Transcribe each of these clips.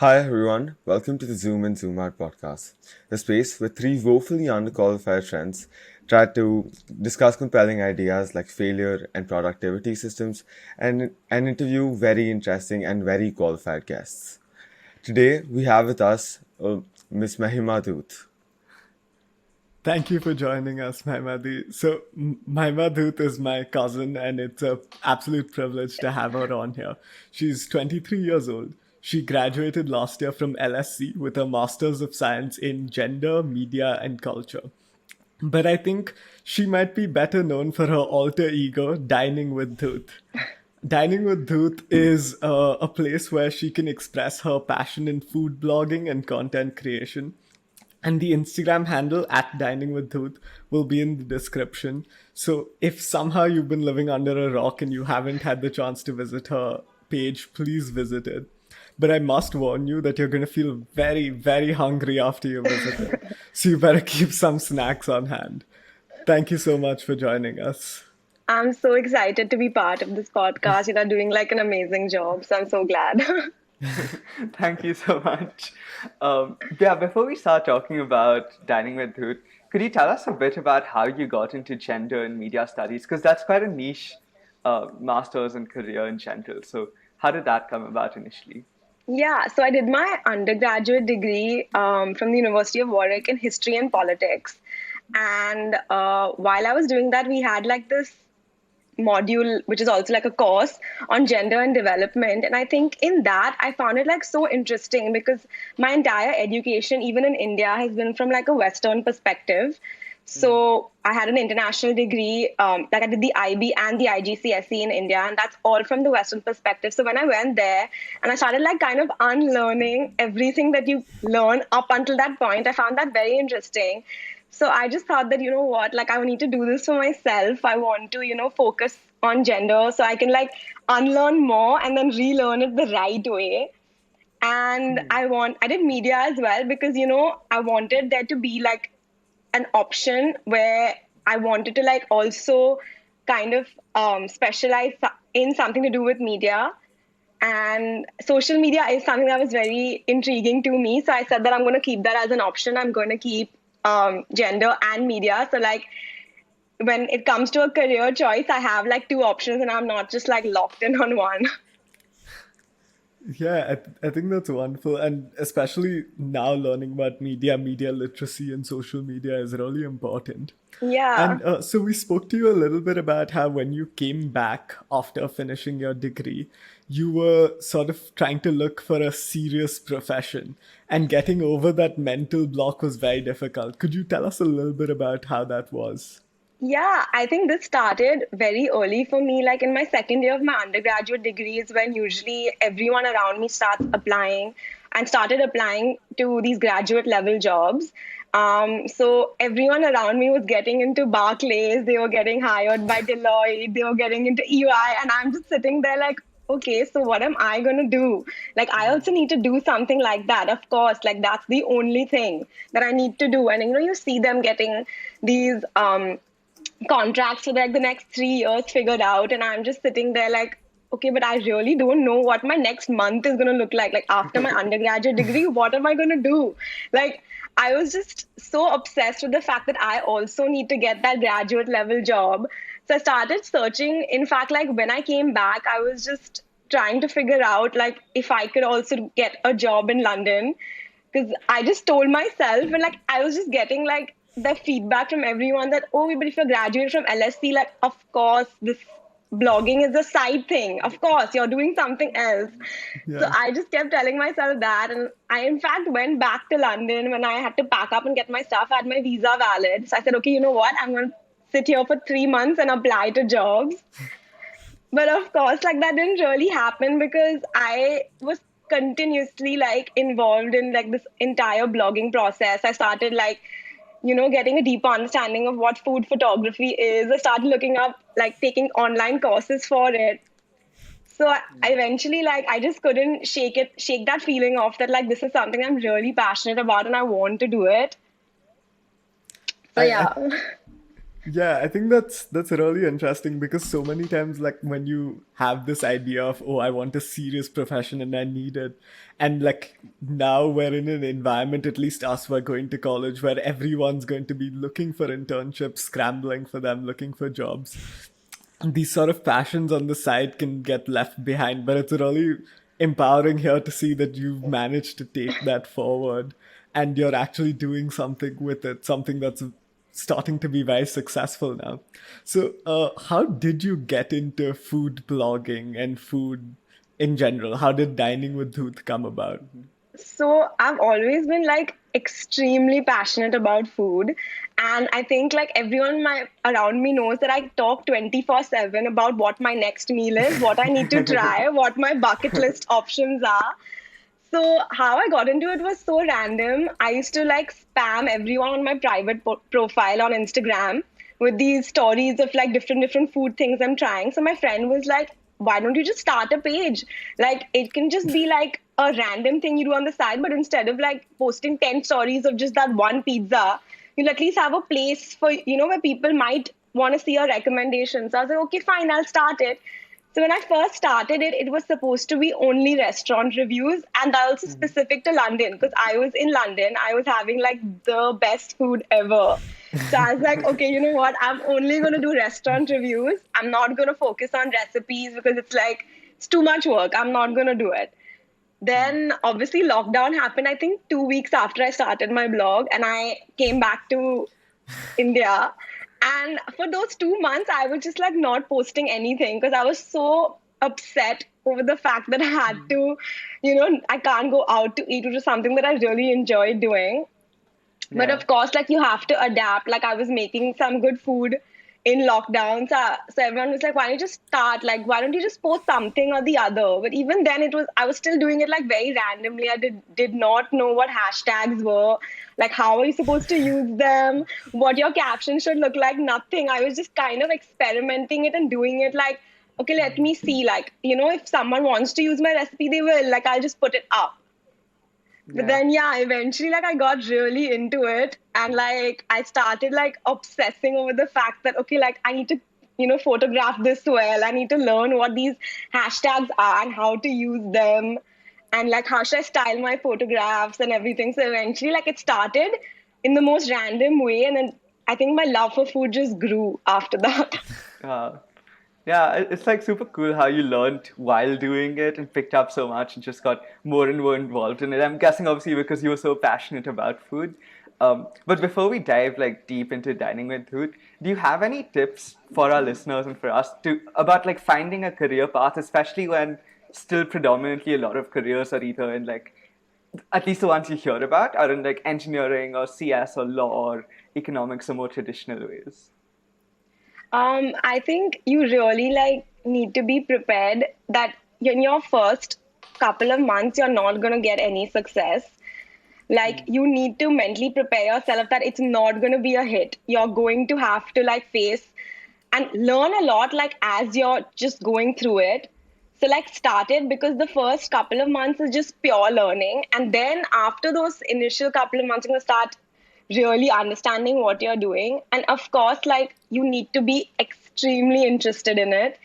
Hi everyone, welcome to the Zoom and Zoom Out podcast, the space where three woefully underqualified friends try to discuss compelling ideas like failure and productivity systems and interview very interesting and very qualified guests. Today we have with us Miss Mahima Dhoot. Thank you for joining us, Mahima Dhoot. So, Mahima Dhoot is my cousin, and it's an absolute privilege to have her on here. She's 23 years old. She graduated last year from LSC with a Master's of Science in Gender, Media, and Culture. But I think she might be better known for her alter ego, Dining with Dhoot. Dining with Dhoot is a place where she can express her passion in food blogging and content creation. And the Instagram handle at Dining with Dhoot will be in the description. So if somehow you've been living under a rock and you haven't had the chance to visit her page, please visit it. But I must warn you that you're going to feel very, very hungry after you visit it. So you better keep some snacks on hand. Thank you so much for joining us. I'm so excited to be part of this podcast. You're doing like an amazing job. So I'm so glad. Thank you so much. Before we start talking about Dining with Dhoot, could you tell us a bit about how you got into gender and media studies? Because that's quite a niche master's and career in general. So how did that come about initially? Yeah, so I did my undergraduate degree from the University of Warwick in history and politics. And while I was doing that, we had like this module, which is also like a course on gender and development. And I think in that, I found it like so interesting because my entire education, even in India, has been from like a Western perspective. So I had an international degree, like I did the IB and the IGCSE in India, and that's all from the Western perspective. So when I went there and I started like kind of unlearning everything that you learn up until that point, I found that very interesting. So I just thought that, you know what, like I need to do this for myself. I want to, focus on gender so I can like unlearn more and then relearn it the right way. And I did media as well because, I wanted there to be like an option where I wanted to like also kind of specialize in something to do with media. And social media is something that was very intriguing to me. So I said that I'm going to keep that as an option. I'm going to keep gender and media. So like when it comes to a career choice, I have like two options and I'm not just like locked in on one. Yeah, I think that's wonderful. And especially now learning about media literacy and social media is really important. Yeah. And so we spoke to you a little bit about how when you came back after finishing your degree, you were sort of trying to look for a serious profession and getting over that mental block was very difficult. Could you tell us a little bit about how that was? Yeah, I think this started very early for me. Like in my second year of my undergraduate degree is when usually everyone around me starts applying and started applying to these graduate level jobs. So everyone around me was getting into Barclays, they were getting hired by Deloitte, they were getting into EY, and I'm just sitting there like, okay, so what am I going to do? Like, I also need to do something like that. Of course, like that's the only thing that I need to do. And, you see them getting these contracts for like the next 3 years figured out, and I'm just sitting there like, okay, but I really don't know what my next month is going to look like after my undergraduate degree. What am I going to do? Like, I was just so obsessed with the fact that I also need to get that graduate level job. So I started searching. In fact, like when I came back, I was just trying to figure out like if I could also get a job in London, because I just told myself, and like I was just getting like the feedback from everyone that, oh, but if you're graduated from LSC, like of course this blogging is a side thing. Of course, you're doing something else. So Yeah. I just kept telling myself that. And I, in fact, went back to London when I had to pack up and get my stuff. I had my visa valid. So I said, okay, you know what? I'm going to sit here for 3 months and apply to jobs. But of course, like that didn't really happen because I was continuously like involved in like this entire blogging process. I started like, getting a deeper understanding of what food photography is. I started looking up, like taking online courses for it. So I eventually, like, I just couldn't shake that feeling off that like this is something I'm really passionate about and I want to do it. So I yeah. Yeah, I think that's really interesting because so many times, like when you have this idea of, oh, I want a serious profession and I need it, and like now we're in an environment, at least us, we're going to college where everyone's going to be looking for internships, scrambling for them, looking for jobs. These sort of passions on the side can get left behind, but it's really empowering here to see that you've managed to take that forward and you're actually doing something with it, something that's starting to be very successful now. So, how did you get into food blogging and food in general? How did Dining with Dhoot come about? So I've always been like extremely passionate about food. And I think like everyone around me knows that I talk 24/7 about what my next meal is, what I need to try, what my bucket list options are. So how I got into it was so random. I used to like spam everyone on my private profile on Instagram with these stories of like different food things I'm trying. So my friend was like, "Why don't you just start a page? Like it can just be like a random thing you do on the side, but instead of like posting 10 stories of just that one pizza, you'll at least have a place for where people might want to see your recommendations." So I was like, "Okay, fine, I'll start it." So when I first started it, it was supposed to be only restaurant reviews, and that also specific to London because I was in London. I was having like the best food ever. So I was like, okay, you know what? I'm only going to do restaurant reviews. I'm not going to focus on recipes because it's too much work. I'm not going to do it. Then obviously lockdown happened, I think 2 weeks after I started my blog, and I came back to India. And for those 2 months, I was just like not posting anything because I was so upset over the fact that I had to, I can't go out to eat, which is something that I really enjoy doing. But Yeah. of course, like you have to adapt. Like I was making some good food in lockdown. So everyone was like, why don't you just start? Like, why don't you just post something or the other? But even then I was still doing it like very randomly. I did not know what hashtags were. Like, how are you supposed to use them? What your caption should look like? Nothing. I was just kind of experimenting it and doing it like, okay, let me see. Like, if someone wants to use my recipe, they will. Like, I'll just put it up. But Yeah. then, yeah, eventually, like, I got really into it. And, like, I started, like, obsessing over the fact that, okay, like, I need to, photograph this well. I need to learn what these hashtags are and how to use them. And, like, how should I style my photographs and everything. So eventually, like, it started in the most random way. And then I think my love for food just grew after that. Uh, yeah, it's like super cool how you learned while doing it and picked up so much and just got more and more involved in it. I'm guessing obviously because you were so passionate about food. But before we dive like deep into dining with food, do you have any tips for our listeners and for us to about like finding a career path, especially when still predominantly a lot of careers are either in like at least the ones you hear about are in like engineering or CS or law or economics or more traditional ways. I think you really like need to be prepared that in your first couple of months you're not going to get any success. Like you need to mentally prepare yourself that it's not going to be a hit. You're going to have to like face and learn a lot like as you're just going through it. So like start it because the first couple of months is just pure learning, and then after those initial couple of months you're going to start really understanding what you're doing. And of course, like you need to be extremely interested in it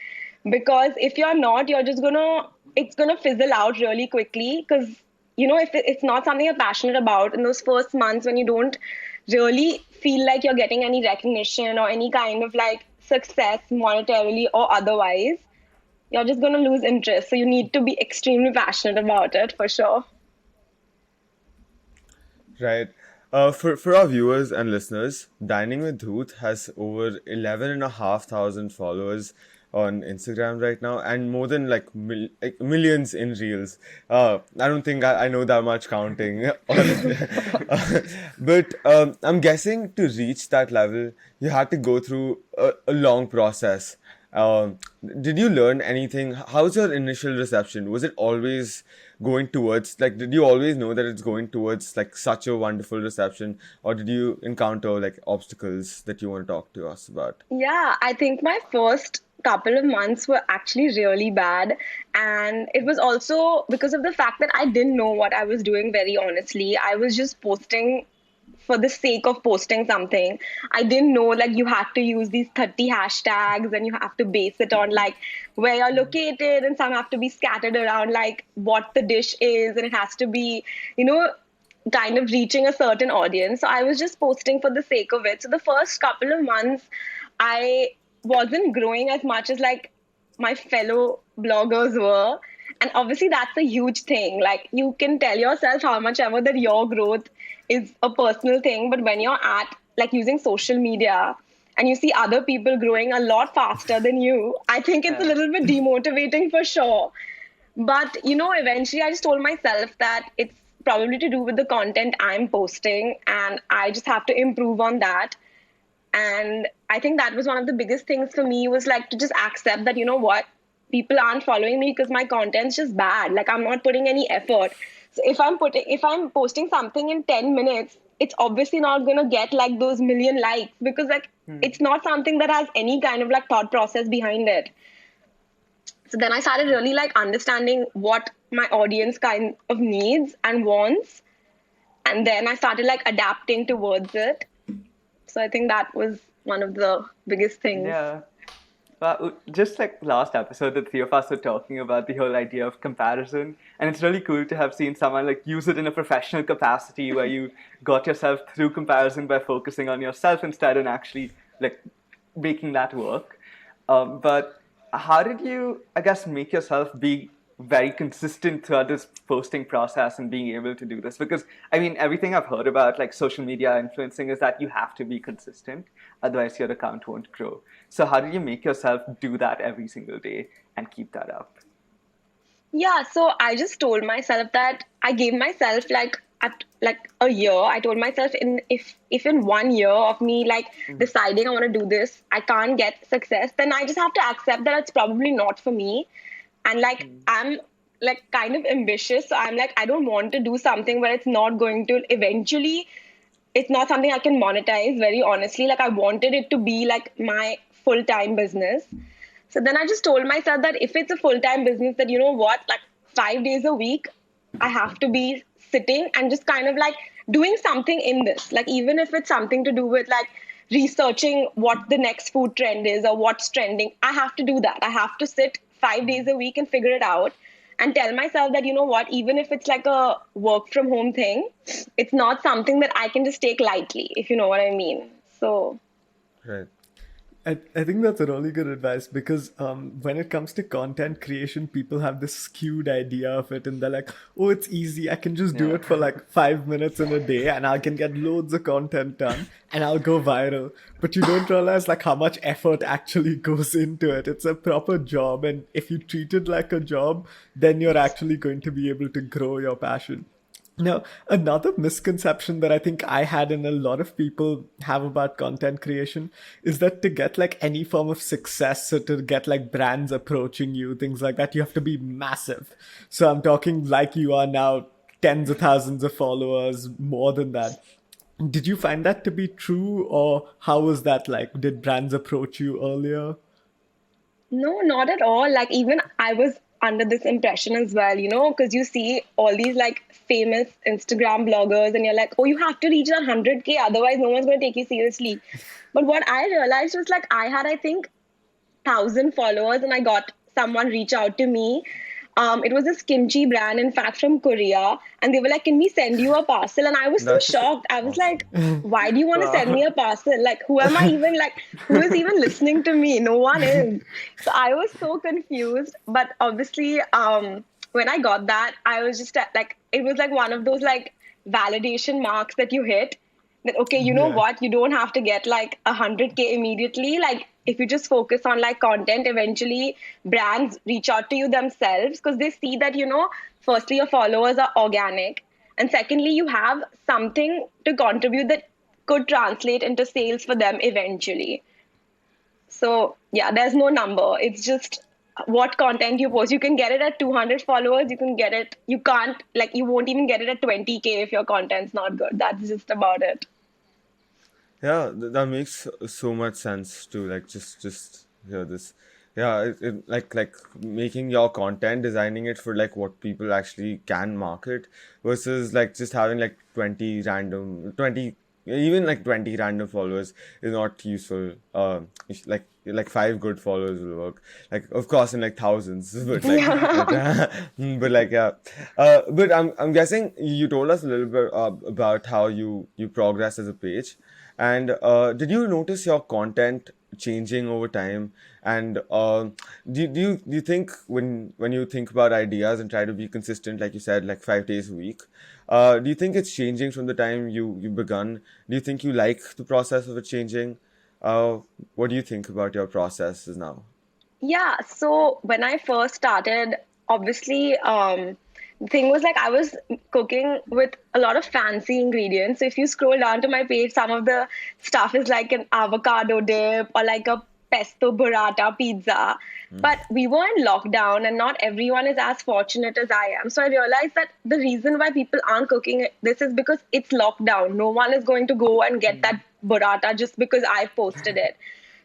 because if you're not, you're just gonna it's gonna fizzle out really quickly because if it's not something you're passionate about in those first months when you don't really feel like you're getting any recognition or any kind of like success monetarily or otherwise, you're just going to lose interest. So you need to be extremely passionate about it for sure. Right. For our viewers and listeners, Dining with Dhoot has over 11,500 followers on Instagram right now and more than like millions in reels. I don't think I know that much counting. But I'm guessing to reach that level, you had to go through a long process. Um, did you learn anything? How's your initial reception? Was it always going towards like? Did you always know that it's going towards like such a wonderful reception, or did you encounter like obstacles that you want to talk to us about? Yeah, I think my first couple of months were actually really bad. And it was also because of the fact that I didn't know what I was doing, very honestly. I was just posting for the sake of posting something. I didn't know like you had to use these 30 hashtags and you have to base it on like where you're located, and some have to be scattered around like what the dish is, and it has to be, you know, kind of reaching a certain audience. So I was just posting for the sake of it. So the first couple of months, I wasn't growing as much as like my fellow bloggers were. And obviously, that's a huge thing. Like, you can tell yourself how much ever that your growth is a personal thing. But when you're at like using social media and you see other people growing a lot faster than you, I think it's a little bit demotivating for sure. But, you know, eventually I just told myself that it's probably to do with the content I'm posting, and I just have to improve on that. And I think that was one of the biggest things for me, was like to just accept that, you know what, people aren't following me because my content's just bad. Like, I'm not putting any effort. So if I'm posting something in 10 minutes, it's obviously not going to get like those million likes, because like it's not something that has any kind of like thought process behind it. So then I started really like understanding what my audience kind of needs and wants. And then I started like adapting towards it. So I think that was one of the biggest things. Yeah. Just like last episode, the three of us were talking about the whole idea of comparison, and it's really cool to have seen someone like use it in a professional capacity where you got yourself through comparison by focusing on yourself instead and actually like making that work. But how did you, I guess, make yourself be very consistent throughout this posting process and being able to do this? Because I mean, everything I've heard about like social media influencing is that you have to be consistent, otherwise your account won't grow. So how did you make yourself do that every single day and keep that up? Yeah, so I just told myself that I gave myself like at like a year. I told myself in if in 1 year of me like deciding I want to do this, I can't get success, then I just have to accept that it's probably not for me. And like I'm like kind of ambitious, so I'm like, I don't want to do something where it's not going to eventually, it's not something I can monetize, very honestly. Like, I wanted it to be like my full-time business. So then I just told myself that if it's a full-time business, that, you know what, like 5 days a week, I have to be sitting and just kind of like doing something in this. Like, even if it's something to do with like researching what the next food trend is or what's trending, I have to do that. I have to sit 5 days a week and figure it out, and tell myself that, you know what, even if it's like a work from home thing, it's not something that I can just take lightly, if you know what I mean. So Right. I think that's a really good advice, because when it comes to content creation, people have this skewed idea of it, and they're like, oh, it's easy. I can just do it for like 5 minutes in a day and I can get loads of content done and I'll go viral. But you don't realize like how much effort actually goes into it. It's a proper job. And if you treat it like a job, then you're actually going to be able to grow your passion. Now, another misconception that I think I had and a lot of people have about content creation is that to get like any form of success, so to get like brands approaching you, things like that, you have to be massive. So I'm talking like you are now, tens of thousands of followers, more than that. Did you find that to be true, or how was that like? Did brands approach you earlier? no, not at all. Like, even I was under this impression as well, you know, because you see all these like famous Instagram bloggers and you're like, oh, you have to reach that 100K, otherwise no one's going to take you seriously. But what I realized was like I had, I think, 1,000 followers, and I got someone reach out to me. It was this kimchi brand, in fact, from Korea, and they were like, "Can we send you a parcel?" And I was so That's shocked. I was like, awesome. "Why do you want to send me a parcel? Like, who am I even like? Who is even listening to me? No one is." So I was so confused. But obviously, when I got that, I was just like, it was like one of those like validation marks that you hit, that okay, you know Yeah. what, you don't have to get like 100K immediately. Like, if you just focus on like content, eventually brands reach out to you themselves, because they see that, you know, firstly your followers are organic, and secondly you have something to contribute that could translate into sales for them eventually. So yeah, there's no number, it's just what content you post. You can get it at 200 followers, you can get it, you can't, like, you won't even get it at 20K if your content's not good. That's just about it. Yeah, that makes so much sense to like just hear this. Yeah, like making your content, designing it for like what people actually can market versus like just having like 20 even like 20 random followers is not useful. Like 5 good followers will work. Like of course in like thousands, but like Yeah. but like yeah. But I'm guessing you told us a little bit about how you progress as a page, and did you notice your content changing over time? And do you think when you think about ideas and try to be consistent, like you said, like 5 days a week, do you think it's changing from the time you begun? Do you think you like the process of it changing? Uh, what do you think about your processes now? Yeah, so when I first started, obviously, the thing was like I was cooking with a lot of fancy ingredients. So if you scroll down to my page, some of the stuff is like an avocado dip or like a pesto burrata pizza. But we were in lockdown and not everyone is as fortunate as I am. So I realized that the reason why people aren't cooking this is because it's lockdown. No one is going to go and get that burrata just because I posted it.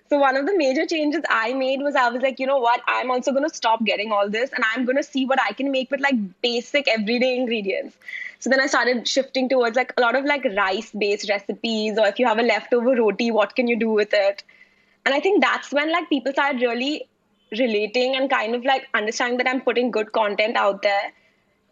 So one of the major changes I made was I was like, you know what? I'm also going to stop getting all this and I'm going to see what I can make with like basic everyday ingredients. So then I started shifting towards like a lot of like rice based recipes, or if you have a leftover roti, what can you do with it? And I think that's when like people started really relating and kind of like understanding that I'm putting good content out there,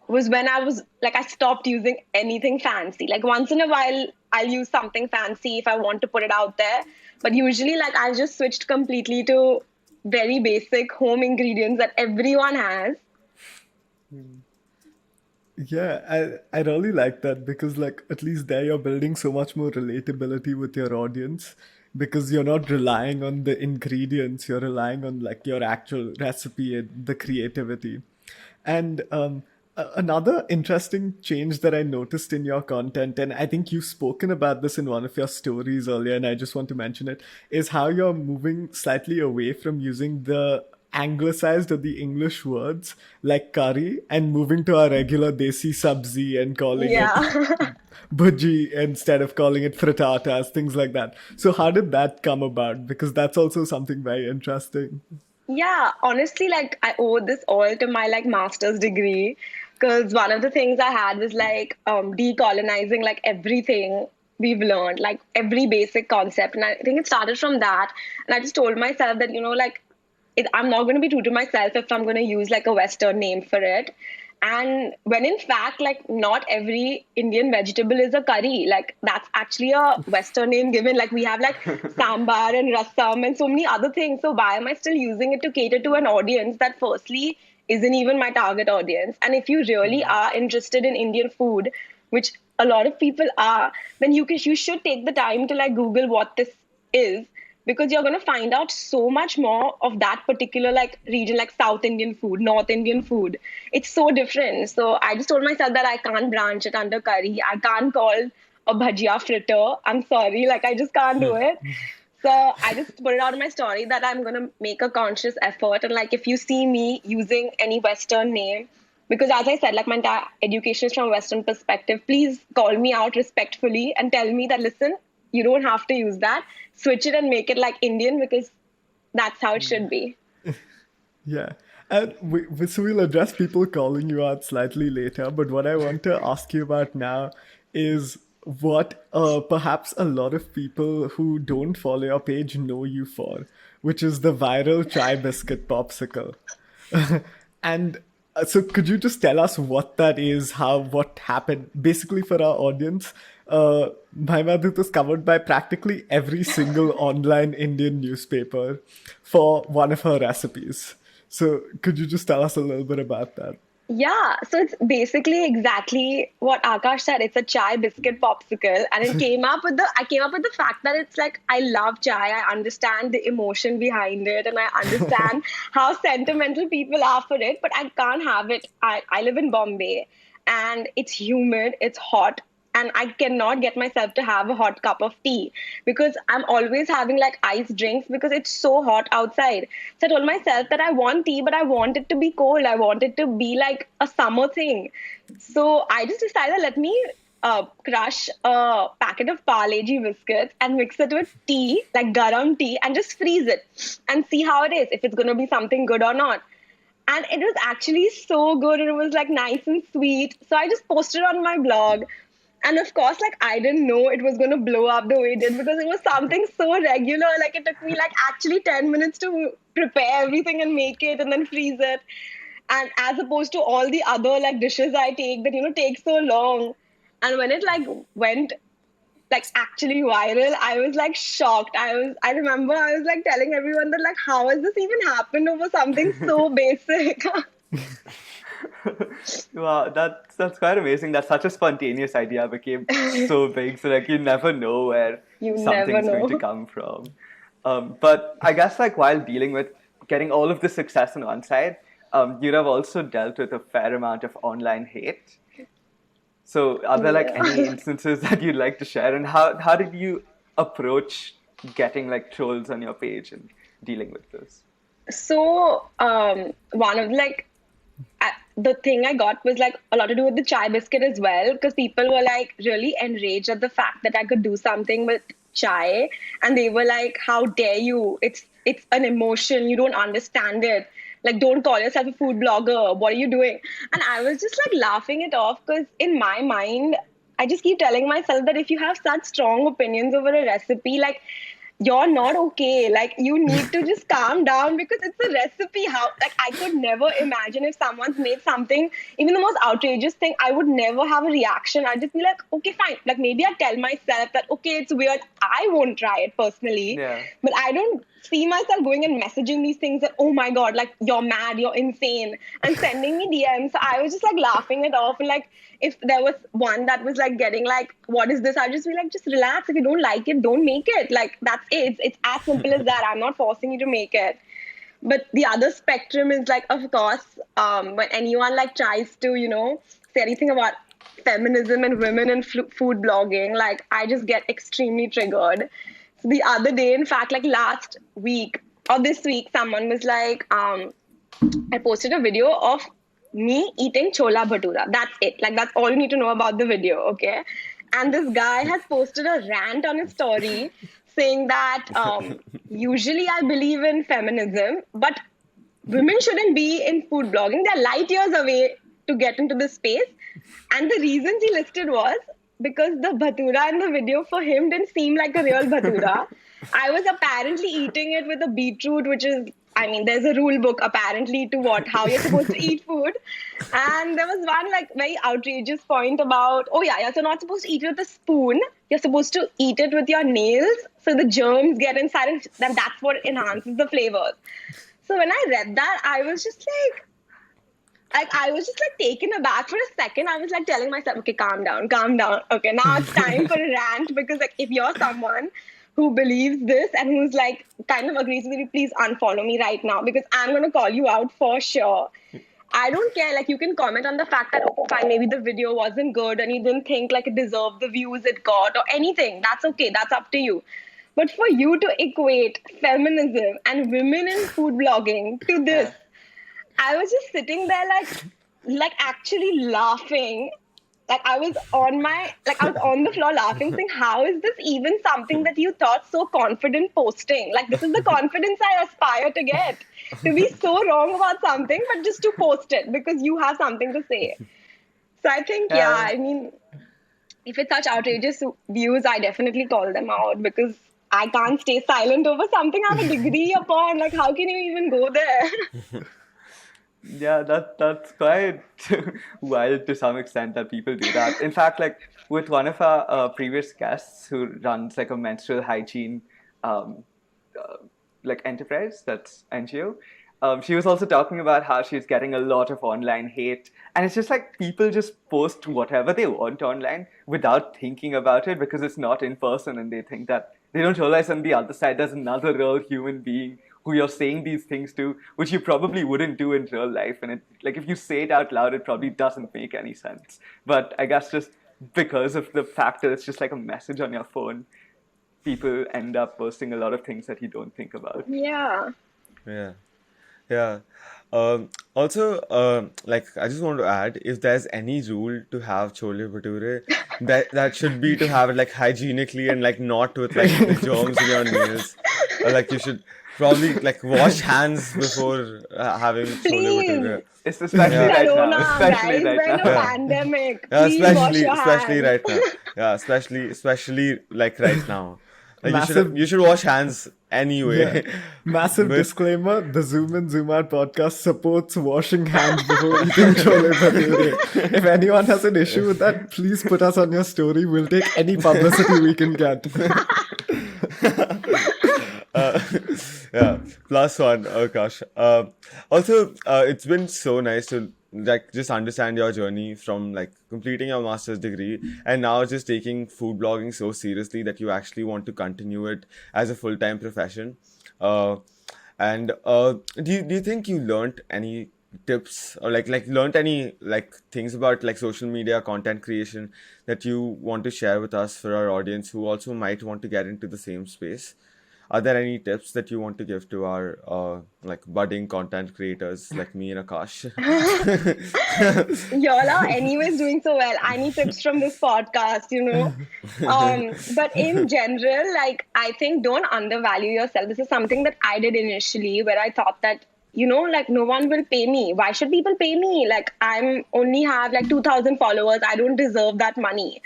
was when I was like, I stopped using anything fancy. Like once in a while, I'll use something fancy if I want to put it out there. But usually, like, I just switched completely to very basic home ingredients that everyone has. Yeah, I really like that because like at least there you're building so much more relatability with your audience because you're not relying on the ingredients, you're relying on like your actual recipe and the creativity. And another interesting change that I noticed in your content, and I think you've spoken about this in one of your stories earlier, and I just want to mention it, is how you're moving slightly away from using the anglicized or the English words like curry and moving to our regular desi sabzi and calling it Yeah. bhaji instead of calling it frittatas, things like that. So how did that come about? Because that's also something very interesting. Yeah, honestly, like I owe this all to my like master's degree, because one of the things I had was like decolonizing like everything we've learned, like every basic concept. And I think it started from that. And I just told myself that, like I'm not going to be true to myself if I'm going to use like a Western name for it. And when in fact, like not every Indian vegetable is a curry. Like that's actually a Western name given. Like we have like sambar and rasam and so many other things. So why am I still using it to cater to an audience that firstly isn't even my target audience? And if you really are interested in Indian food, which a lot of people are, then you should take the time to like Google what this is, because you're going to find out so much more of that particular like region, like South Indian food, North Indian food. It's so different. So I just told myself that I can't branch it under curry. I can't call a bhajia fritter. I'm sorry, like I just can't do it. So I just put it out in my story that I'm going to make a conscious effort. And like if you see me using any Western name, because as I said, like my entire education is from a Western perspective, please call me out respectfully and tell me that, listen, you don't have to use that. Switch it and make it like Indian, because that's how it should be. Yeah. And so we'll address people calling you out slightly later. But what I want to ask you about now is what perhaps a lot of people who don't follow your page know you for, which is the viral chai biscuit popsicle. And so could you just tell us what that is, what happened? Basically, for our audience, Mahima Dhoot is covered by practically every single online Indian newspaper for one of her recipes. So could you just tell us a little bit about that? Yeah, so it's basically exactly what Akash said. It's a chai biscuit popsicle, and I came up with the fact that it's like I love chai. I understand the emotion behind it, and I understand how sentimental people are for it. But I can't have it. I live in Bombay, and it's humid, it's hot, and I cannot get myself to have a hot cup of tea because I'm always having like iced drinks because it's so hot outside. So I told myself that I want tea, but I want it to be cold. I want it to be like a summer thing. So I just decided, let me crush a packet of Parle G biscuits and mix it with tea, like garam tea, and just freeze it and see how it is, if it's going to be something good or not. And it was actually so good. It was like nice and sweet. So I just posted on my blog. And of course, like I didn't know it was going to blow up the way it did because it was something so regular. Like it took me like actually 10 minutes to prepare everything and make it and then freeze it. And as opposed to all the other like dishes I take that, take so long. And when it like went like actually viral, I was like shocked. I remember I was like telling everyone that like, how has this even happened over something so basic? Wow, that's quite amazing. That such a spontaneous idea became so big. So like you never know where You never something's going to know. come from. But I guess like while dealing with getting all of the success on one side, you'd have also dealt with a fair amount of online hate. So are there like any Yeah. instances that you'd like to share, and how did you approach getting like trolls on your page and dealing with this? So, one of like the thing I got was like a lot to do with the chai biscuit as well, because people were like really enraged at the fact that I could do something with chai, and they were like, "How dare you? It's an emotion. You don't understand it. Like, don't call yourself a food blogger. What are you doing?" And I was just like laughing it off because in my mind, I just keep telling myself that if you have such strong opinions over a recipe, like you're not okay. Like you need to just calm down because it's a recipe. How like I could never imagine if someone's made something, even the most outrageous thing, I would never have a reaction. I'd just be like, okay, fine. Like maybe I tell myself that okay, it's weird. I won't try it personally, Yeah. but I don't see myself going and messaging these things that oh my god, like you're mad, you're insane, and sending me DMs. So I was just like laughing it off and like if there was one that was like getting like, what is this? I'd just be like, just relax. If you don't like it, don't make it. Like that's it. It's as simple as that. I'm not forcing you to make it. But the other spectrum is like, of course, when anyone like tries to, say anything about feminism and women and food blogging, like I just get extremely triggered. So the other day, in fact, like last week or this week, someone was like, I posted a video of me eating chola bhatura. That's it. Like that's all you need to know about the video, okay? And this guy has posted a rant on his story saying that usually I believe in feminism, but women shouldn't be in food blogging. They're light years away to get into this space. And the reasons he listed was because the bhatura in the video for him didn't seem like a real bhatura. I was apparently eating it with a beetroot, which is, I mean, there's a rule book apparently to how you're supposed to eat food. And there was one like very outrageous point about, oh yeah, you're not supposed to eat it with a spoon. You're supposed to eat it with your nails so the germs get inside and then that's what enhances the flavors. So when I read that, I was just like I was just like taken aback for a second. I was like telling myself, okay, calm down, calm down. Okay, now it's time for a rant because like if you're someone who believes this and who's like kind of agrees with you, please unfollow me right now because I'm gonna call you out for sure. I don't care. Like you can comment on the fact that okay, fine, maybe the video wasn't good and you didn't think like it deserved the views it got or anything. That's okay. That's up to you. But for you to equate feminism and women in food blogging to this, I was just sitting there like actually laughing. Like I was on the floor laughing, saying, how is this even something that you thought so confident posting? Like this is the confidence I aspire to get. To be so wrong about something, but just to post it because you have something to say. So I think, yeah, I mean, if it's such outrageous views, I definitely call them out because I can't stay silent over something I have a degree upon. Like, how can you even go there? Yeah, that's quite wild to some extent that people do that. In fact, like with one of our previous guests who runs like a menstrual hygiene um, like enterprise, that's NGO. She was also talking about how she's getting a lot of online hate, and it's just like people just post whatever they want online without thinking about it because it's not in person, and they think that they don't realize on the other side there's another real human being who you're saying these things to, which you probably wouldn't do in real life. And it, like if you say it out loud, it probably doesn't make any sense. But I guess just because of the fact that it's just like a message on your phone, people end up posting a lot of things that you don't think about. Yeah. Yeah. Yeah. Also, like I just want to add, if there's any rule to have chole bhature, that should be to have it like hygienically and like not with like the germs in your nails. Or like you should probably like wash hands before having chole bhature. Please. It's especially Yeah. right now. Corona, Especially guys, right we're in a now. Yeah. pandemic. Yeah, Please wash your especially hands. right now. Yeah, especially like right now. Like Massive, you should wash hands yeah. anyway. Massive But disclaimer: the Zoom in Zoom Out podcast supports washing hands before eating chole bhature. If anyone has an issue with that, please put us on your story. We'll take any publicity we can get. uh, yeah, plus one. Oh gosh. Also, it's been so nice to like just understand your journey from like completing your master's degree and now just taking food blogging so seriously that you actually want to continue it as a full-time profession. And do you think you learned any tips or like learned any like things about like social media content creation that you want to share with us for our audience who also might want to get into the same space? Are there any tips that you want to give to our like budding content creators like me and Akash? Y'all are anyways doing so well. I need tips from this podcast. But in general, like I think don't undervalue yourself. This is something that I did initially where I thought that, like no one will pay me. Why should people pay me? Like I'm only have like 2,000 followers. I don't deserve that money.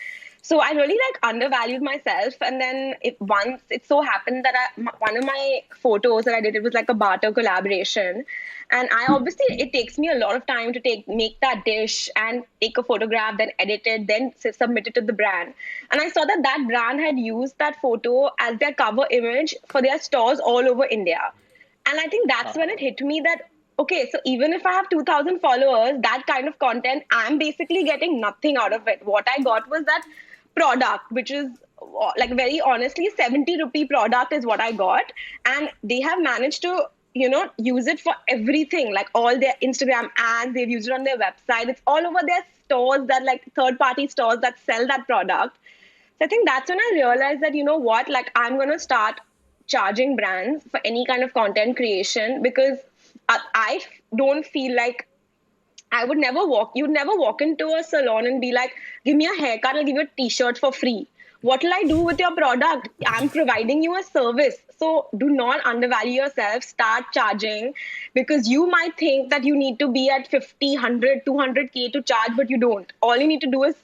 So I really like undervalued myself, and then once it so happened that one of my photos that I did, it was like a barter collaboration, and I obviously it takes me a lot of time to make that dish and take a photograph, then edit it, then submit it to the brand, and I saw that that brand had used that photo as their cover image for their stores all over India, and I think that's when it hit me that okay, so even if I have 2,000 followers, that kind of content, I'm basically getting nothing out of it. What I got was that product, which is like very honestly 70 rupee product is what I got, and they have managed to use it for everything, like all their Instagram ads, they've used it on their website, it's all over their stores, that like third party stores that sell that product. So I think that's when I realized that what, like I'm going to start charging brands for any kind of content creation, because I don't feel like you'd never walk into a salon and be like, give me a haircut, I'll give you a t-shirt for free. What will I do with your product? I'm providing you a service. So do not undervalue yourself, start charging, because you might think that you need to be at 50, 100, 200K to charge, but you don't. All you need to do is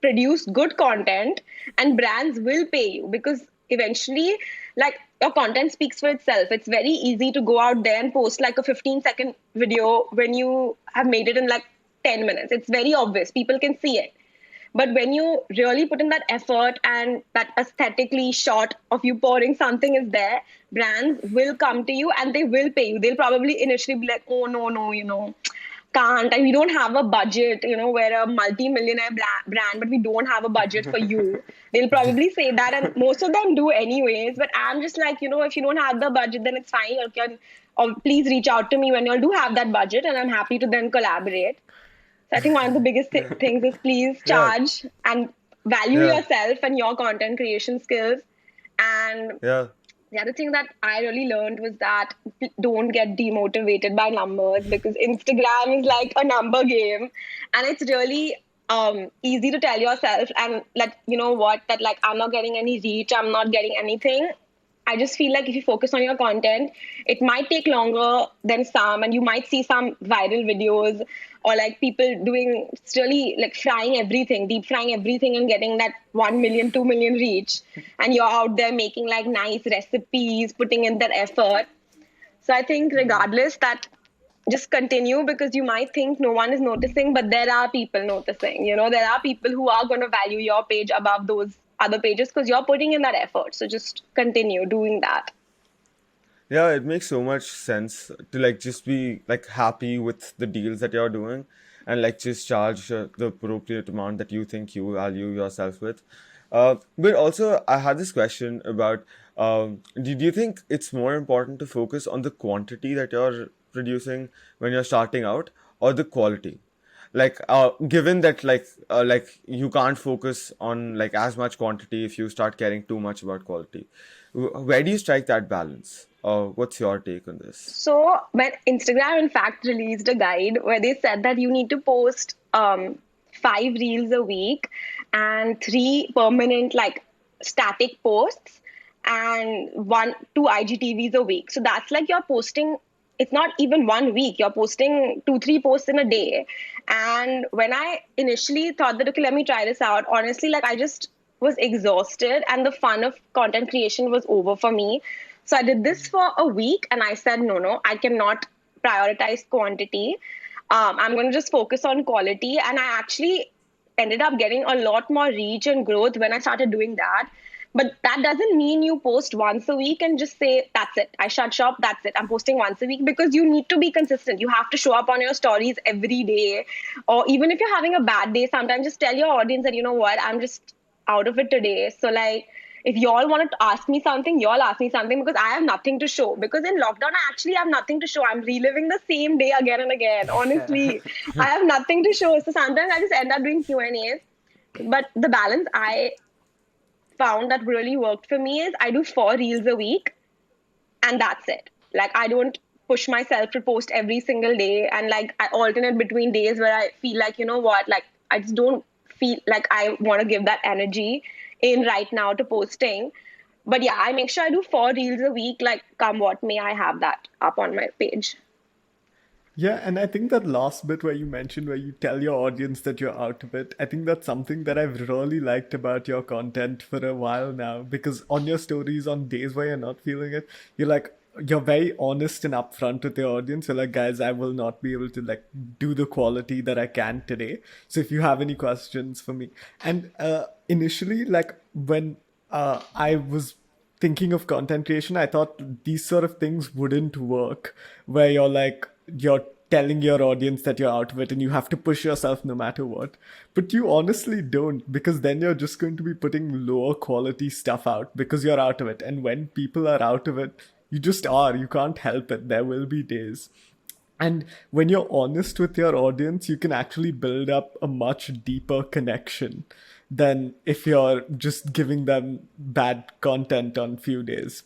produce good content and brands will pay you, because eventually like your content speaks for itself. It's very easy to go out there and post like a 15-second video when you have made it in like 10 minutes. It's very obvious, people can see it. But when you really put in that effort and that aesthetically shot of you pouring something is there, brands will come to you and they will pay you. They'll probably initially be like, oh no, can't, and we don't have a budget, we're a multi-millionaire brand, but we don't have a budget for you. They'll probably say that, and most of them do anyways. But I'm just like, if you don't have the budget, then it's fine. You can, or please reach out to me when you all do have that budget, and I'm happy to then collaborate. So I think one of the biggest things is please Yeah. charge and value Yeah. yourself and your content creation skills. And Yeah. the other thing that I really learned was that don't get demotivated by numbers, because Instagram is like a number game, and it's really easy to tell yourself and like, that like I'm not getting any reach, I'm not getting anything. I just feel like if you focus on your content, it might take longer than some, and you might see some viral videos or like people doing really like deep frying everything and getting that 1 million, 2 million reach. And you're out there making like nice recipes, putting in that effort. So I think regardless that just continue, because you might think no one is noticing, but there are people noticing. There are people who are going to value your page above those other pages because you're putting in that effort. So just continue doing that. Yeah, it makes so much sense to like just be like happy with the deals that you're doing and like just charge the appropriate amount that you think you value yourself with. But also, I had this question about do you think it's more important to focus on the quantity that you're producing when you're starting out or the quality? Like given that like you can't focus on like as much quantity if you start caring too much about quality, where do you strike that balance? What's your take on this? So when Instagram in fact released a guide where they said that you need to post 5 reels a week and 3 permanent like static posts, and 2 IGTVs a week. So that's like you're posting, it's not even 1 week, you're posting 2-3 posts in a day. And when I initially thought that, okay, let me try this out, honestly, like I just was exhausted and the fun of content creation was over for me. So I did this for a week and I said, no, I cannot prioritize quantity. I'm going to just focus on quality. And I actually ended up getting a lot more reach and growth when I started doing that. But that doesn't mean you post once a week and just say, that's it, I shut shop, that's it, I'm posting once a week, because you need to be consistent. You have to show up on your stories every day. Or even if you're having a bad day, sometimes just tell your audience that, you know what, I'm just out of it today. So like, if y'all want to ask me something, y'all ask me something, because I have nothing to show. Because in lockdown, I actually have nothing to show. I'm reliving the same day again and again. Honestly, I have nothing to show. So sometimes I just end up doing Q&As. But the balance I found that really worked for me is I do 4 reels a week and that's it. Like I don't push myself to post every single day, and like I alternate between days where I feel like, you know what, like I just don't feel like I want to give that energy in right now to posting. But yeah, I make sure I do 4 reels a week, like come what may, I have that up on my page. Yeah, and I think that last bit where you mentioned where you tell your audience that you're out of it, I think that's something that I've really liked about your content for a while now, because on your stories on days where you're not feeling it, you're very honest and upfront with your audience. You're like, guys, I will not be able to like do the quality that I can today. So if you have any questions for me. And initially, like when I was thinking of content creation, I thought these sort of things wouldn't work, where you're telling your audience that you're out of it and you have to push yourself no matter what. But you honestly don't, because then you're just going to be putting lower quality stuff out because you're out of it. And when people are out of it, you just are. You can't help it. There will be days. And when you're honest with your audience, you can actually build up a much deeper connection than if you're just giving them bad content on few days.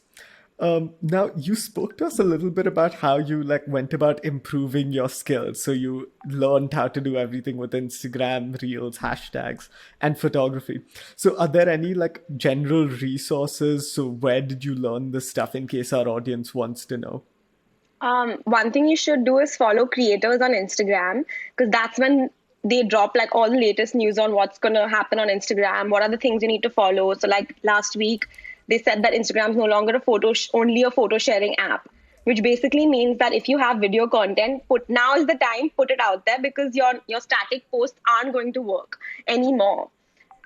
Now, you spoke to us a little bit about how you like went about improving your skills. So you learned how to do everything with Instagram, Reels, hashtags, and photography. So are there any like general resources? So where did you learn this stuff in case our audience wants to know? One thing you should do is follow creators on Instagram, because that's when they drop like all the latest news on what's going to happen on Instagram. What are the things you need to follow? So like last week, they said that Instagram is no longer only a photo sharing app, which basically means that if you have video content, now is the time, put it out there, because your static posts aren't going to work anymore.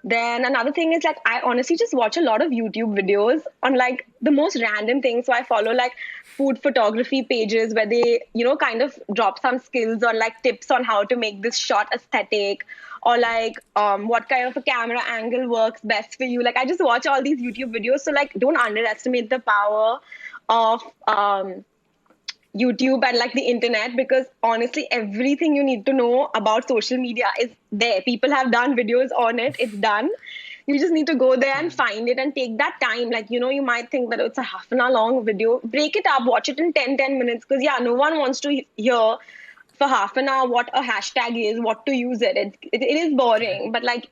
Then another thing is like I honestly just watch a lot of YouTube videos on like the most random things. So I follow like food photography pages where they, kind of drop some skills or like tips on how to make this shot aesthetic, or like what kind of a camera angle works best for you. Like I just watch all these YouTube videos. So like don't underestimate the power of YouTube and like the internet, because honestly, everything you need to know about social media is there. People have done videos on it. It's done. You just need to go there and find it and take that time. Like, you might think that it's a half an hour long video. Break it up, watch it in 10 minutes. Because yeah, no one wants to hear for half an hour what a hashtag is, what to use it. It is boring. But like,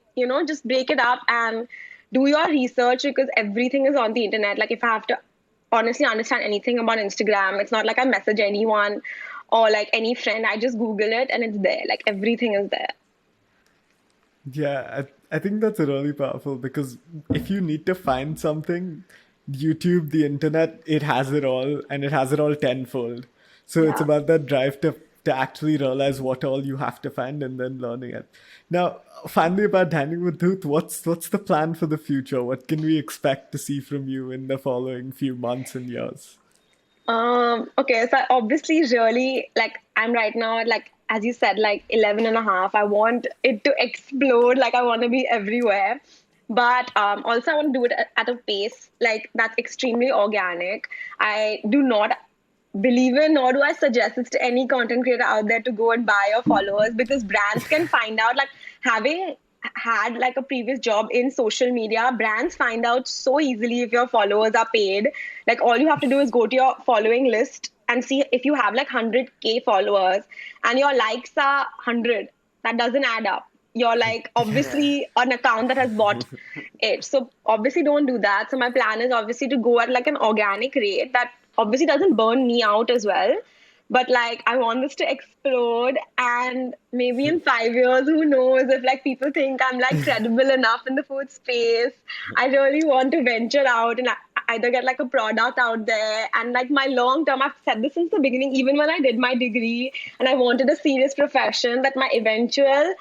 just break it up and do your research, because everything is on the internet. Like if I have to honestly understand anything about Instagram, it's not like I message anyone or like any friend. I just Google it and it's there. Like everything is there. Yeah, I think that's really powerful, because if you need to find something, YouTube, the internet, it has it all, and it has it all tenfold. So it's about that drive to actually realize what all you have to find and then learning it. Now, finally, about Dining with Dhoot, what's the plan for the future? What can we expect to see from you in the following few months and years? Okay, so I obviously really like I'm right now at like, as you said, like 11 and a half. I want it to explode. Like I want to be everywhere. But also I want to do it at a pace like that's extremely organic. I do not believe in, nor do I suggest this to any content creator out there to go and buy your followers, because brands can find out, like having had like a previous job in social media, brands find out so easily if your followers are paid. Like all you have to do is go to your following list and see if you have like 100K followers and your likes are 100. That doesn't add up. you're like obviously an account that has bought it. So obviously don't do that. So my plan is obviously to go at like an organic rate that obviously doesn't burn me out as well. But like I want this to explode, and maybe in 5 years, who knows, if like people think I'm like credible enough in the food space, I really want to venture out and either get like a product out there. And like my long term, I've said this since the beginning, even when I did my degree and I wanted a serious profession, that my eventual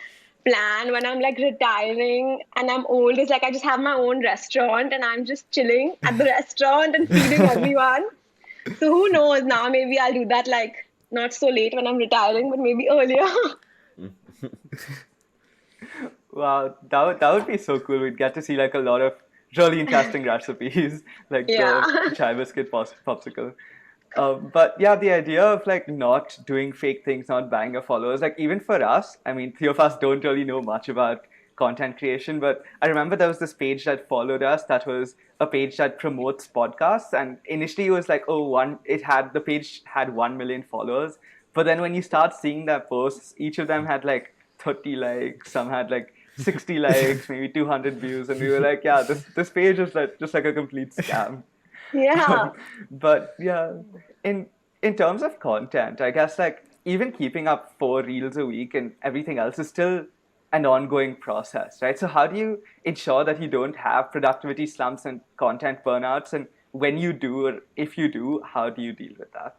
plan when I'm like retiring and I'm old is like I just have my own restaurant and I'm just chilling at the restaurant and feeding everyone. So who knows now? Maybe I'll do that like not so late when I'm retiring, but maybe earlier. Wow, that would be so cool. We'd get to see like a lot of really interesting recipes, like Yeah. the chai biscuit popsicle. But yeah, the idea of like not doing fake things, not buying your followers, like even for us, I mean, three of us don't really know much about content creation, but I remember there was this page that followed us that was a page that promotes podcasts, and initially it was like, the page had 1 million followers, but then when you start seeing their posts, each of them had like 30 likes, some had like 60 likes, maybe 200 views, and we were like, yeah, this page is like just like a complete scam. Yeah. But yeah, in terms of content, I guess like even keeping up 4 reels a week and everything else is still an ongoing process, right? So how do you ensure that you don't have productivity slumps and content burnouts? And when you do, or if you do, how do you deal with that?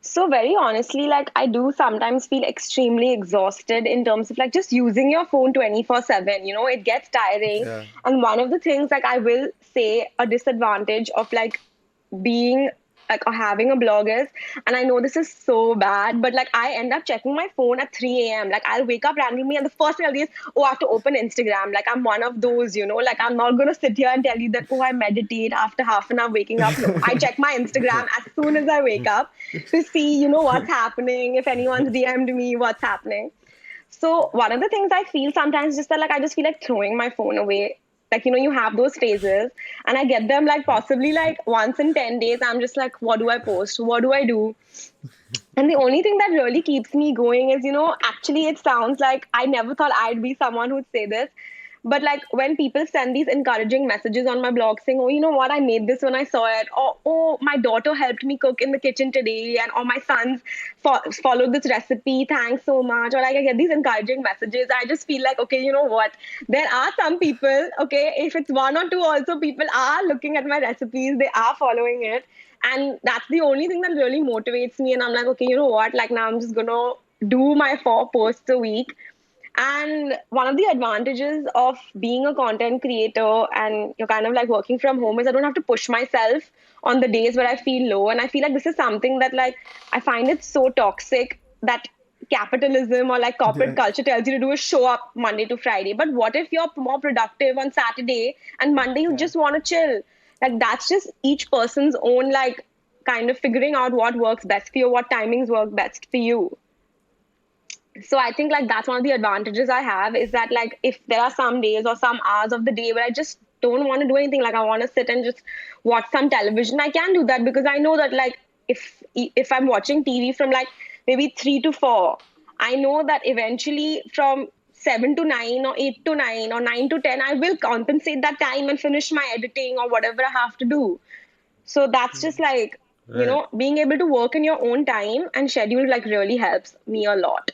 So very honestly, like I do sometimes feel extremely exhausted in terms of like just using your phone 24/7. You know, it gets tiring. Yeah. And one of the things like I will say a disadvantage of like being like or having a blog is, and I know this is so bad, but like I end up checking my phone at 3 a.m. Like I'll wake up randomly and the first thing I'll do is, oh, I have to open Instagram. Like I'm one of those, you know, like I'm not gonna sit here and tell you that, oh, I meditate after half an hour waking up. No, I check my Instagram as soon as I wake up to see, you know, what's happening, if anyone's DM'd me, what's happening. So one of the things I feel sometimes just that like I just feel like throwing my phone away. Like, you know, you have those phases and I get them like possibly like once in 10 days. I'm just like, what do I post? What do I do? And the only thing that really keeps me going is, you know, actually it sounds like I never thought I'd be someone who'd say this. But like when people send these encouraging messages on my blog saying, oh, you know what, I made this when I saw it, or oh, my daughter helped me cook in the kitchen today, and or my sons followed this recipe, thanks so much, or like I get these encouraging messages, I just feel like, okay, you know what, there are some people, okay, if it's one or two also, people are looking at my recipes, they are following it, and that's the only thing that really motivates me. And I'm like, okay, you know what, like now I'm just gonna do my 4 posts a week. And one of the advantages of being a content creator and you're kind of like working from home is I don't have to push myself on the days where I feel low. And I feel like this is something that like I find it so toxic that capitalism or like corporate culture tells you to do is show up Monday to Friday. But what if you're more productive on Saturday and Monday you just want to chill? Like that's just each person's own like kind of figuring out what works best for you, what timings work best for you. So I think like that's one of the advantages I have is that like if there are some days or some hours of the day where I just don't want to do anything, like I want to sit and just watch some television, I can do that because I know that like if I'm watching TV from like maybe 3 to 4, I know that eventually from 7 to 9 or 8 to 9 or 9 to 10, I will compensate that time and finish my editing or whatever I have to do. So that's just like, you Right. know, being able to work in your own time and schedule like really helps me a lot.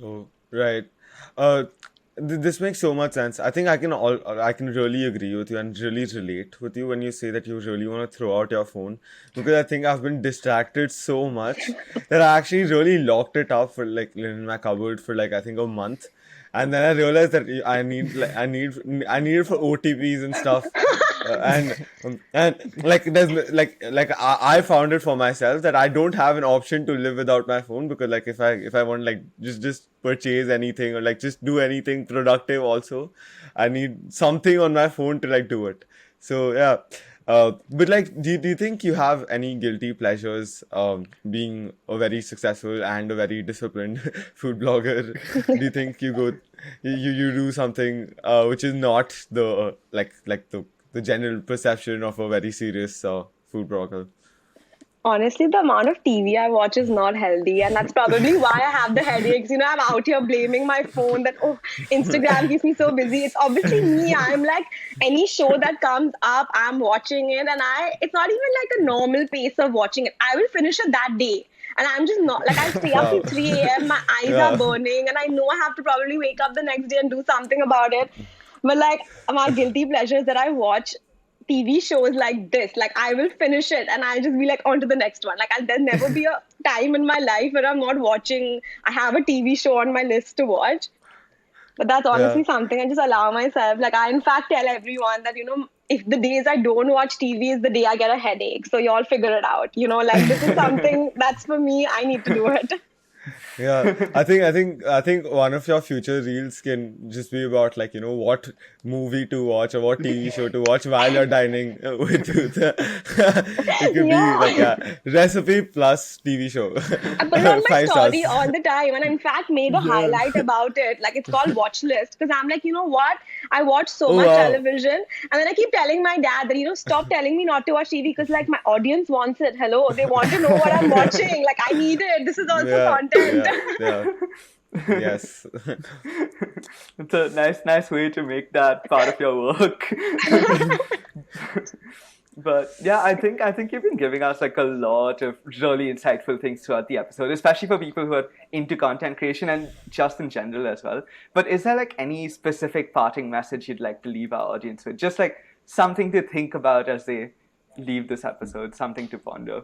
Oh, right. Uh, this makes so much sense. I think I can really agree with you and really relate with you when you say that you really want to throw out your phone because I think I've been distracted so much that I actually really locked it up for like in my cupboard for like I think a month, and then I realized that I need it for OTPs and stuff. And like there's like I found it for myself that I don't have an option to live without my phone because like if I want like just purchase anything or like just do anything productive also I need something on my phone to like do it. So yeah. But like, do you think you have any guilty pleasures being a very successful and a very disciplined food blogger? Do you think you do something which is not the like the general perception of a very serious food blogger? Honestly, the amount of TV I watch is not healthy, and that's probably why I have the headaches. I'm out here blaming my phone that, oh, Instagram keeps me so busy. It's obviously me. I'm like, any show that comes up, I'm watching it, and it's not even like a normal pace of watching it. I will finish it that day. And I'm just not like, I'll stay up till Wow. 3 a.m. My eyes are Yeah. burning, and I know I have to probably wake up the next day and do something about it. But like, my guilty pleasures that I watch TV shows like this. Like, I will finish it and I'll just be like, on to the next one. Like, there'll never be a time in my life where I'm not watching. I have a TV show on my list to watch. But that's Yeah. honestly something I just allow myself. Like, I in fact tell everyone that, if the days I don't watch TV is the day I get a headache. So y'all figure it out. Like, this is something that's for me. I need to do it. Yeah, I think one of your future reels can just be about, like, what movie to watch or what TV show to watch while you're dining with it could be like Yeah. a recipe plus TV show. I put it on my 5 stars. story all the time, and I, in fact, made a Yeah. highlight about it. Like, it's called watch list, because I'm like, you know what? I watch so Oh much wow. television, and then I keep telling my dad that, stop telling me not to watch TV, because like my audience wants it. Hello, they want to know what I'm watching. Like, I need it. This is also Yeah, content. yeah, yeah. Yes. It's a nice way to make that part of your work. But yeah, I think you've been giving us like a lot of really insightful things throughout the episode, especially for people who are into content creation and just in general as well. But is there like any specific parting message you'd like to leave our audience with? Just like something to think about as they leave this episode, something to ponder.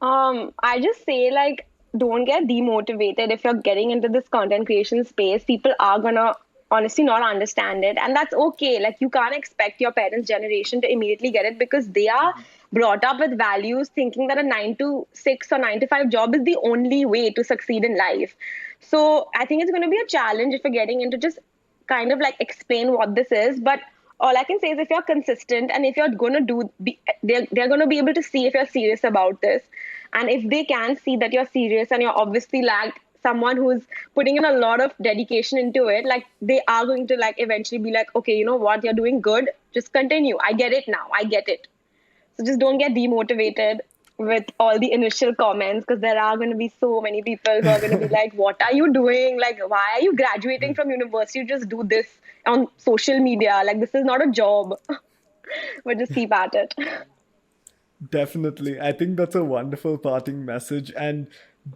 I just say, like, don't get demotivated if you're getting into this content creation space. People are gonna honestly not understand it, and that's okay. Like, you can't expect your parents' generation to immediately get it, because they are brought up with values thinking that a 9 to 6 or 9 to 5 job is the only way to succeed in life. So I think it's going to be a challenge if you're getting into just kind of like explain what this is. But all I can say is, if you're consistent and if you're going to they're going to be able to see if you're serious about this. And if they can see that you're serious and you're obviously like someone who's putting in a lot of dedication into it, like, they are going to like eventually be like, okay, you know what, you're doing good. Just continue. I get it now. I get it. So just don't get demotivated with all the initial comments, because there are going to be so many people who are going to be like, what are you doing? Like, why are you graduating from university? You just do this on social media. Like, this is not a job. But just keep at it. Definitely. I think that's a wonderful parting message. And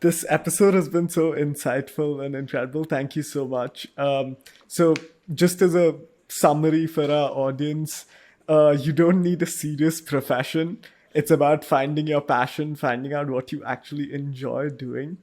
this episode has been so insightful and incredible. Thank you so much. So, just as a summary for our audience, you don't need a serious profession. It's about finding your passion, finding out what you actually enjoy doing.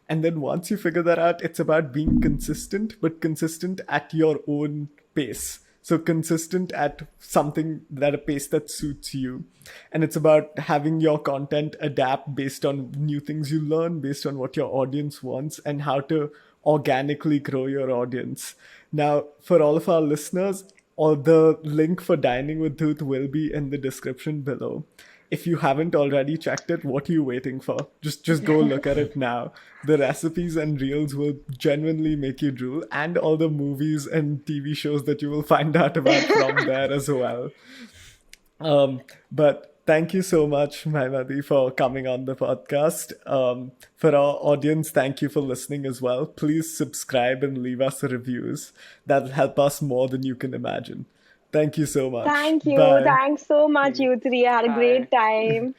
And then once you figure that out, it's about being consistent, but consistent at your own pace. So consistent at something that a pace that suits you. And it's about having your content adapt based on new things you learn, based on what your audience wants, and how to organically grow your audience. Now, for all of our listeners, all the link for Dining with Dhoot will be in the description below. If you haven't already checked it, what are you waiting for? Just go look at it now. The recipes and reels will genuinely make you drool, and all the movies and TV shows that you will find out about from there as well. But thank you so much, Mahima, for coming on the podcast. For our audience, thank you for listening as well. Please subscribe and leave us reviews. That'll help us more than you can imagine. Thank you so much. Thank you. Bye. Thanks so much, you three. I had a Bye. great time.